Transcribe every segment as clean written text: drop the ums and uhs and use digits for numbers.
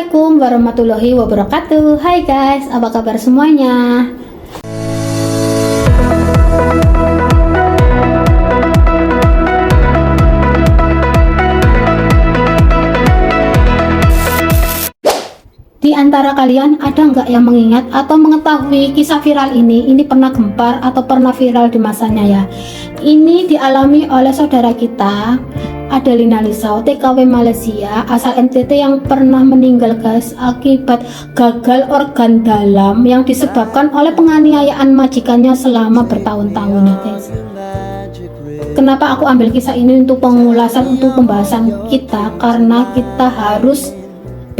Assalamualaikum warahmatullahi wabarakatuh. Hai guys, apa kabar semuanya? Di antara kalian ada nggak yang mengingat atau mengetahui kisah viral ini? Ini pernah gempar atau pernah viral di masanya ya. Ini dialami oleh saudara kita Adelina Lisau, TKW Malaysia, asal NTT, yang pernah meninggal guys akibat gagal organ dalam yang disebabkan oleh penganiayaan majikannya selama bertahun-tahun ya guys. Kenapa aku ambil kisah ini untuk pengulasan, untuk pembahasan kita? Karena kita harus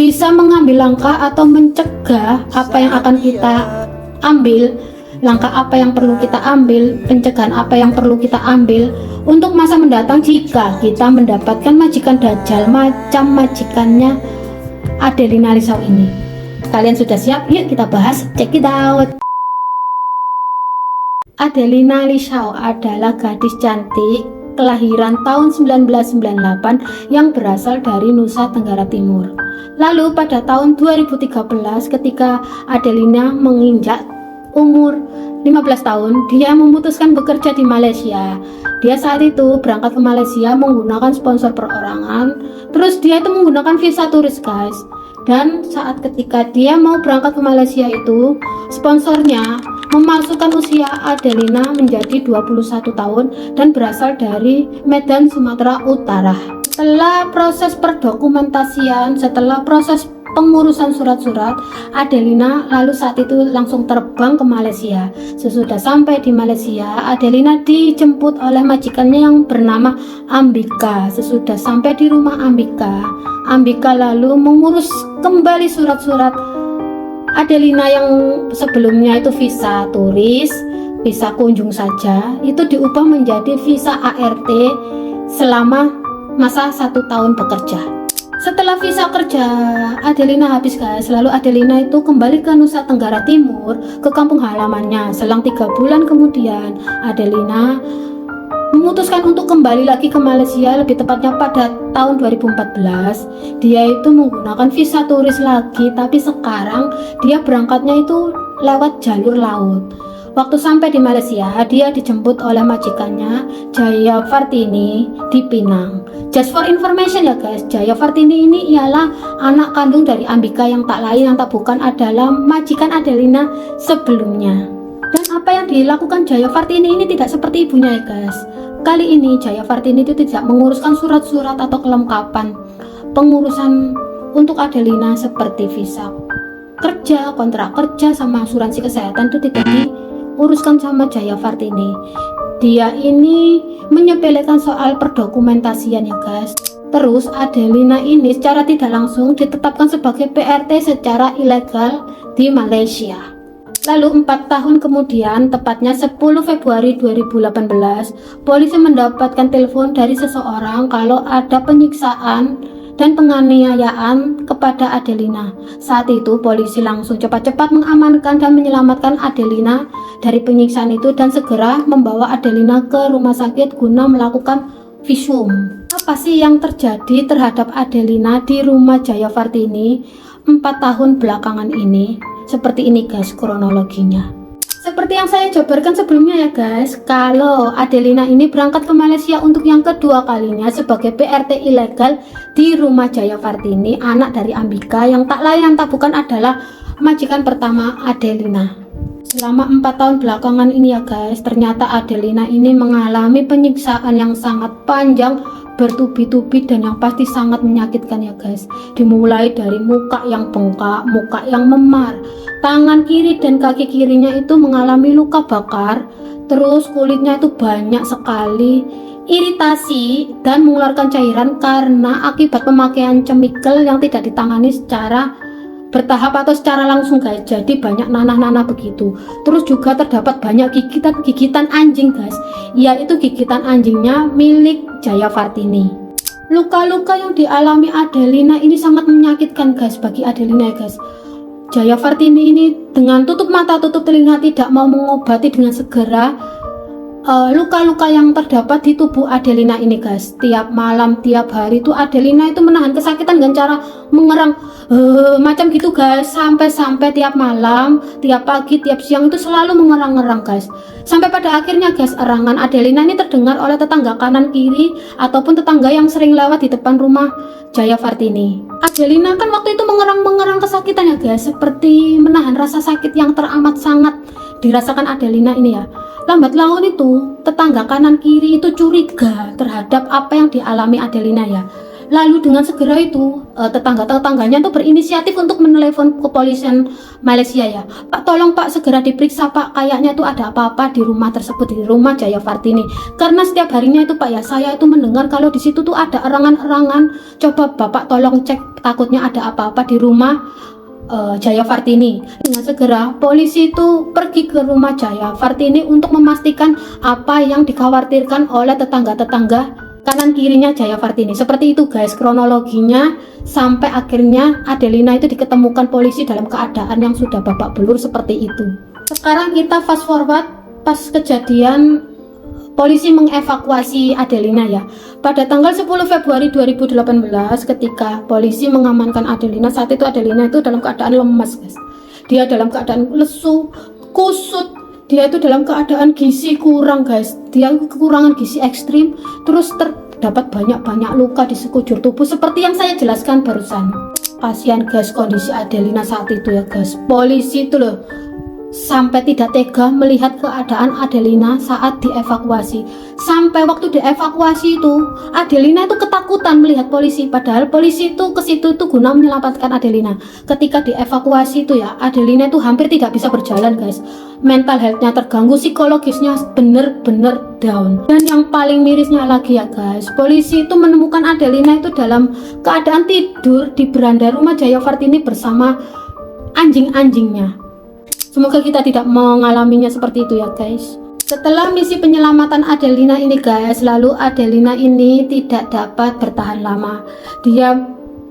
bisa mengambil langkah atau mencegah apa yang akan kita ambil, langkah apa yang perlu kita ambil, pencegahan apa yang perlu kita ambil untuk masa mendatang jika kita mendapatkan majikan dajjal macam majikannya Adelina Lisau ini. Kalian sudah siap? Yuk kita bahas, check it out. Adelina Lisau adalah gadis cantik kelahiran tahun 1998 yang berasal dari Nusa Tenggara Timur. Lalu pada tahun 2013 ketika Adelina menginjak umur 15 tahun, dia memutuskan bekerja di Malaysia. Dia saat itu berangkat ke Malaysia menggunakan sponsor perorangan. Terus dia itu menggunakan visa turis guys. Dan saat ketika dia mau berangkat ke Malaysia itu, sponsornya memasukkan usia Adelina menjadi 21 tahun dan berasal dari Medan, Sumatera Utara. Setelah proses perdokumentasian, setelah proses pengurusan surat-surat, Adelina lalu saat itu langsung terbang ke Malaysia. Sesudah sampai di Malaysia, Adelina dijemput oleh majikannya yang bernama Ambika. Sesudah sampai di rumah Ambika, Ambika lalu mengurus kembali surat-surat Adelina yang sebelumnya itu visa turis, visa kunjung saja, itu diubah menjadi visa ART selama masa 1 tahun bekerja. Setelah visa kerja Adelina habis guys, lalu Adelina itu kembali ke Nusa Tenggara Timur, ke kampung halamannya. Selang 3 bulan kemudian, Adelina memutuskan untuk kembali lagi ke Malaysia, lebih tepatnya pada tahun 2014. Dia itu menggunakan visa turis lagi, tapi sekarang dia berangkatnya itu lewat jalur laut. Waktu sampai di Malaysia, dia dijemput oleh majikannya Jaya Fartini di Pinang. Just for information ya guys, Jaya Fartini ini ialah anak kandung dari Ambika yang tak lain yang tak bukan adalah majikan Adelina sebelumnya. Dan apa yang dilakukan Jaya Fartini ini tidak seperti ibunya ya guys. Kali ini Jaya Fartini itu tidak menguruskan surat-surat atau kelengkapan pengurusan untuk Adelina seperti visa kerja, kontrak kerja, sama asuransi kesehatan itu tidak diuruskan sama Jaya Fartini. Dia ini menyepelekan soal perdokumentasian ya guys. Terus Adelina ini secara tidak langsung ditetapkan sebagai PRT secara ilegal di Malaysia. Lalu 4 tahun kemudian, tepatnya 10 Februari 2018, polisi mendapatkan telepon dari seseorang kalau ada penyiksaan dan penganiayaan kepada Adelina. Saat itu polisi langsung cepat-cepat mengamankan dan menyelamatkan Adelina dari penyiksaan itu dan segera membawa Adelina ke rumah sakit guna melakukan visum. Apa sih yang terjadi terhadap Adelina di rumah Jaya Fartini 4 tahun belakangan ini? Seperti ini guys kronologinya. Seperti yang saya jabarkan sebelumnya ya guys, kalau Adelina ini berangkat ke Malaysia untuk yang kedua kalinya sebagai PRT ilegal di rumah Jaya Fartini, anak dari Ambika yang tak lain yang tak bukan adalah majikan pertama Adelina. Selama 4 tahun belakangan ini ya guys, ternyata Adelina ini mengalami penyiksaan yang sangat panjang, bertubi-tubi, dan yang pasti sangat menyakitkan ya guys. Dimulai dari muka yang bengkak, muka yang memar, tangan kiri dan kaki kirinya itu mengalami luka bakar, terus kulitnya itu banyak sekali iritasi dan mengeluarkan cairan karena akibat pemakaian chemical yang tidak ditangani secara bertahap atau secara langsung guys. Jadi banyak nanah-nanah begitu. Terus juga terdapat banyak gigitan anjing guys, yaitu gigitan anjingnya milik Jaya Fartini. Luka-luka yang dialami Adelina ini sangat menyakitkan guys bagi Adelina guys. Jaya Fartini ini dengan tutup mata tutup telinga tidak mau mengobati dengan segera luka-luka yang terdapat di tubuh Adelina ini guys. Tiap malam, tiap hari itu Adelina itu menahan kesakitan dengan cara mengerang macam gitu guys, sampai tiap malam, tiap pagi, tiap siang itu selalu mengerang-ngerang guys. Sampai pada akhirnya guys, erangan Adelina ini terdengar oleh tetangga kanan kiri ataupun tetangga yang sering lewat di depan rumah Jaya Fartini. Adelina kan waktu itu mengerang-mengerang kesakitan ya guys, seperti menahan rasa sakit yang teramat sangat dirasakan Adelina ini ya. Lambat laun itu tetangga kanan kiri itu curiga terhadap apa yang dialami Adelina ya. Lalu dengan segera itu tetangga-tetangganya tuh berinisiatif untuk menelepon kepolisian Malaysia ya. Pak, tolong Pak segera diperiksa Pak, kayaknya tuh ada apa-apa di rumah tersebut, di rumah Jaya Fartini. Karena setiap harinya itu Pak ya, saya itu mendengar kalau di situ tuh ada erangan-erangan. Coba Bapak tolong cek, takutnya ada apa-apa di rumah Jaya Fartini. Dengan segera polisi itu pergi ke rumah Jaya Fartini untuk memastikan apa yang dikhawatirkan oleh tetangga-tetangga kanan kirinya Jaya Fartini. Seperti itu guys kronologinya, sampai akhirnya Adelina itu diketemukan polisi dalam keadaan yang sudah babak belur seperti itu. Sekarang kita fast forward pas kejadian polisi mengevakuasi Adelina ya. Pada tanggal 10 Februari 2018 ketika polisi mengamankan Adelina, saat itu Adelina itu dalam keadaan lemas guys. Dia dalam keadaan lesu, kusut, dia itu dalam keadaan gizi kurang guys. Dia kekurangan gizi ekstrim, terus terdapat banyak luka di sekujur tubuh seperti yang saya jelaskan barusan. Kasihan guys kondisi Adelina saat itu ya guys. Polisi itu loh sampai tidak tega melihat keadaan Adelina saat dievakuasi. Sampai waktu dievakuasi itu Adelina itu ketakutan melihat polisi, padahal polisi itu ke situ tuh guna menyelamatkan Adelina. Ketika dievakuasi itu ya, Adelina itu hampir tidak bisa berjalan guys. Mental health-nya terganggu, psikologisnya bener-bener down. Dan yang paling mirisnya lagi ya guys, polisi itu menemukan Adelina itu dalam keadaan tidur di beranda rumah Jaya Fartini bersama anjing-anjingnya. Semoga kita tidak mengalaminya seperti itu ya guys. Setelah misi penyelamatan Adelina ini guys, lalu Adelina ini tidak dapat bertahan lama. Dia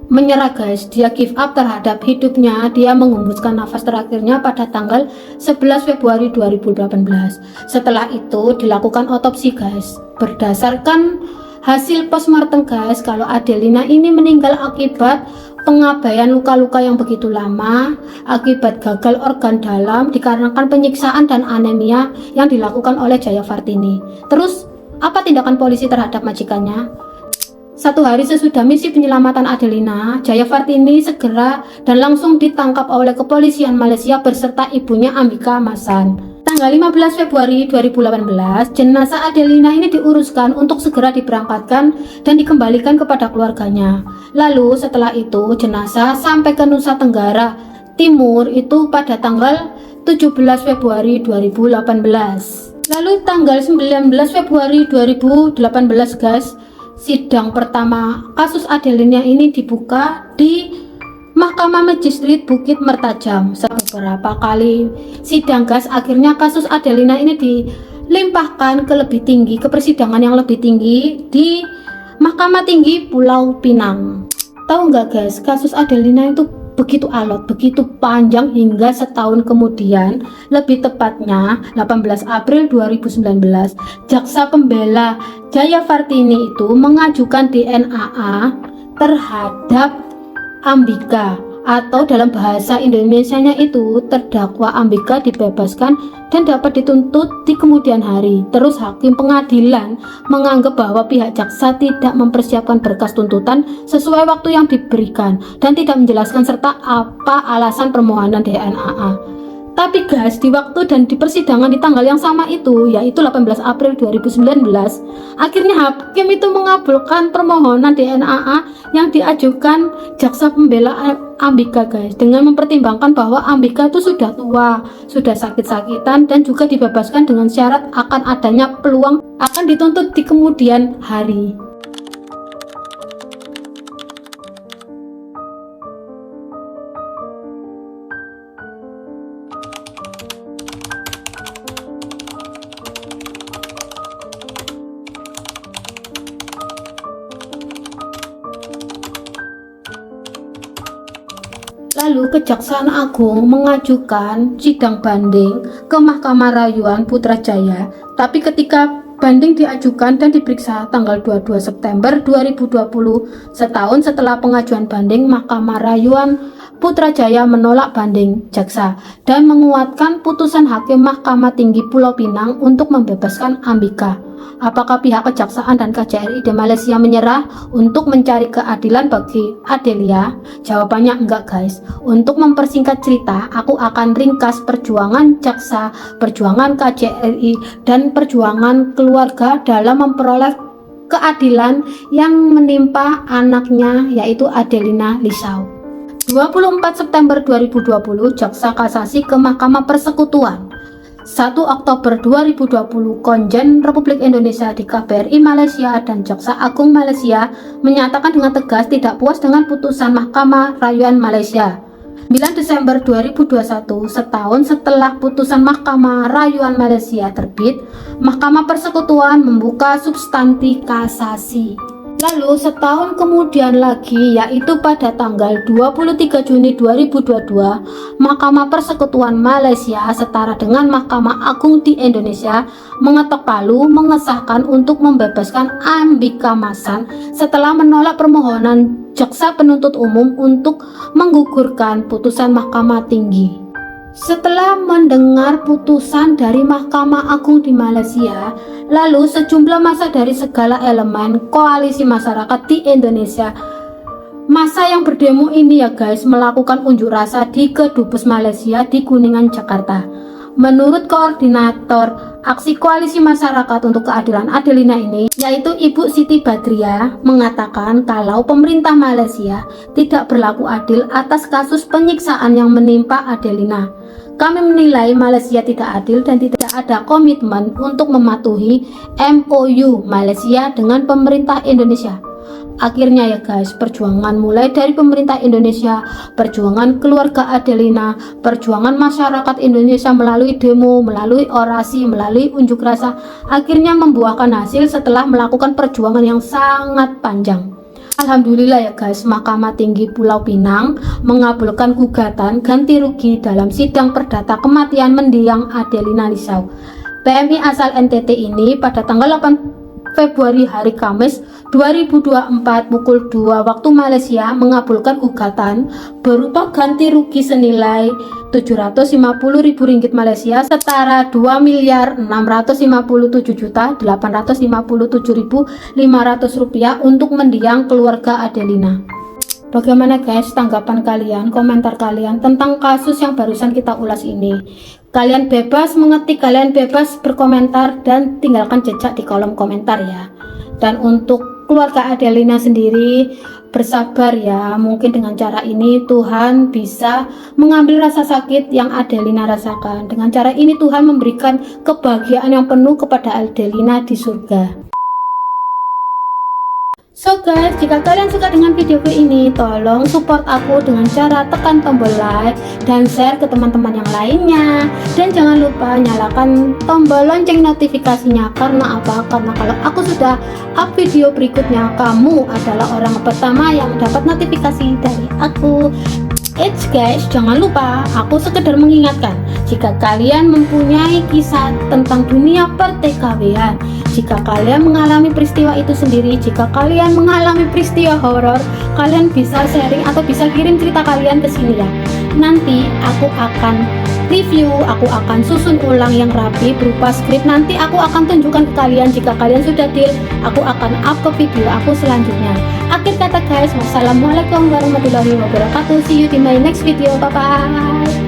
menyerah guys, dia give up terhadap hidupnya. Dia menghembuskan nafas terakhirnya pada tanggal 11 Februari 2018. Setelah itu dilakukan otopsi guys. Berdasarkan hasil postmortem guys, kalau Adelina ini meninggal akibat pengabaian luka-luka yang begitu lama, akibat gagal organ dalam dikarenakan penyiksaan dan anemia yang dilakukan oleh Jaya Fartini. Terus apa tindakan polisi terhadap majikannya? Satu hari sesudah misi penyelamatan Adelina, Jaya Fartini segera dan langsung ditangkap oleh kepolisian Malaysia beserta ibunya Ambika Masan. Tanggal 15 Februari 2018, jenazah Adelina ini diuruskan untuk segera diberangkatkan dan dikembalikan kepada keluarganya. Lalu setelah itu jenazah sampai ke Nusa Tenggara Timur itu pada tanggal 17 Februari 2018. Lalu tanggal 19 Februari 2018 guys, sidang pertama kasus Adelina ini dibuka di Mahkamah Magistrate Bukit Mertajam. Beberapa kali sidang gas, akhirnya kasus Adelina ini dilimpahkan ke lebih tinggi, ke persidangan yang lebih tinggi di Mahkamah Tinggi Pulau Pinang. Tahu nggak guys, kasus Adelina itu begitu alot, begitu panjang hingga setahun kemudian, lebih tepatnya 18 April 2019, jaksa pembela Jaya Fartini itu mengajukan DNA terhadap Ambika, atau dalam bahasa Indonesianya itu terdakwa Ambika dibebaskan dan dapat dituntut di kemudian hari. Terus hakim pengadilan menganggap bahwa pihak jaksa tidak mempersiapkan berkas tuntutan sesuai waktu yang diberikan dan tidak menjelaskan serta apa alasan permohonan DNA. Tapi guys, di waktu dan di persidangan di tanggal yang sama itu, yaitu 18 April 2019, akhirnya hakim itu mengabulkan permohonan DNA yang diajukan jaksa pembela Ambika guys, dengan mempertimbangkan bahwa Ambika itu sudah tua, sudah sakit-sakitan, dan juga dibebaskan dengan syarat akan adanya peluang akan dituntut di kemudian hari. Lalu Kejaksaan Agung mengajukan sidang banding ke Mahkamah Rayuan Putrajaya, tapi ketika banding diajukan dan diperiksa tanggal 22 September 2020, setahun setelah pengajuan banding, Mahkamah Rayuan Putrajaya menolak banding jaksa dan menguatkan putusan Hakim Mahkamah Tinggi Pulau Pinang untuk membebaskan Ambika. Apakah pihak Kejaksaan dan KJRI di Malaysia menyerah untuk mencari keadilan bagi Adelia? Jawabannya enggak guys. Untuk mempersingkat cerita, aku akan ringkas perjuangan jaksa, perjuangan KJRI, dan perjuangan keluarga dalam memperoleh keadilan yang menimpa anaknya, yaitu Adelina Lisau. 24 September 2020, Jaksa Kasasi ke Mahkamah Persekutuan. 1 Oktober 2020, Konjen Republik Indonesia di KBRI Malaysia dan Jaksa Agung Malaysia menyatakan dengan tegas tidak puas dengan putusan Mahkamah Rayuan Malaysia. 9 Desember 2021, setahun setelah putusan Mahkamah Rayuan Malaysia terbit, Mahkamah Persekutuan membuka substansi kasasi. Lalu setahun kemudian lagi, yaitu pada tanggal 23 Juni 2022, Mahkamah Persekutuan Malaysia setara dengan Mahkamah Agung di Indonesia mengetok palu mengesahkan untuk membebaskan Ambika Masan setelah menolak permohonan jaksa penuntut umum untuk menggugurkan putusan Mahkamah Tinggi. Setelah mendengar putusan dari Mahkamah Agung di Malaysia, lalu sejumlah massa dari segala elemen koalisi masyarakat di Indonesia, massa yang berdemo ini ya guys, melakukan unjuk rasa di Kedubes Malaysia di Kuningan, Jakarta. Menurut koordinator aksi koalisi masyarakat untuk keadilan Adelina ini, yaitu Ibu Siti Badriah, mengatakan kalau pemerintah Malaysia tidak berlaku adil atas kasus penyiksaan yang menimpa Adelina. Kami menilai Malaysia tidak adil dan tidak ada komitmen untuk mematuhi MOU Malaysia dengan pemerintah Indonesia. Akhirnya ya guys, perjuangan mulai dari pemerintah Indonesia, perjuangan keluarga Adelina, perjuangan masyarakat Indonesia melalui demo, melalui orasi, melalui unjuk rasa, akhirnya membuahkan hasil setelah melakukan perjuangan yang sangat panjang. Alhamdulillah ya guys, Mahkamah Tinggi Pulau Pinang mengabulkan gugatan ganti rugi dalam sidang perdata kematian mendiang Adelina Lisau. PMI asal NTT ini pada tanggal 8 Februari hari Kamis 2024 pukul 2 waktu Malaysia mengabulkan gugatan berupa ganti rugi senilai Rp750.000 Malaysia setara Rp2.657.857.500 untuk mendiang keluarga Adelina. Bagaimana guys tanggapan kalian, komentar kalian tentang kasus yang barusan kita ulas ini? Kalian bebas mengetik, kalian bebas berkomentar dan tinggalkan jejak di kolom komentar ya. Dan untuk keluarga Adelina sendiri, bersabar ya, mungkin dengan cara ini Tuhan bisa mengambil rasa sakit yang Adelina rasakan. Dengan cara ini Tuhan memberikan kebahagiaan yang penuh kepada Adelina di surga. So guys, jika kalian suka dengan video ini, tolong support aku dengan cara tekan tombol like dan share ke teman-teman yang lainnya. Dan jangan lupa nyalakan tombol lonceng notifikasinya. Karena apa? Karena kalau aku sudah up video berikutnya, kamu adalah orang pertama yang dapat notifikasi dari aku. Guys, jangan lupa, aku sekedar mengingatkan, jika kalian mempunyai kisah tentang dunia per-TKW-an, jika kalian mengalami peristiwa itu sendiri, jika kalian mengalami peristiwa horor, kalian bisa sharing atau bisa kirim cerita kalian ke sini ya. Nanti aku akan review, aku akan susun ulang yang rapi berupa skrip. Nanti aku akan tunjukkan ke kalian. Jika kalian sudah deal, aku akan up ke video aku selanjutnya. Akhir kata guys, wassalamualaikum warahmatullahi wabarakatuh. See you di my next video, bye bye.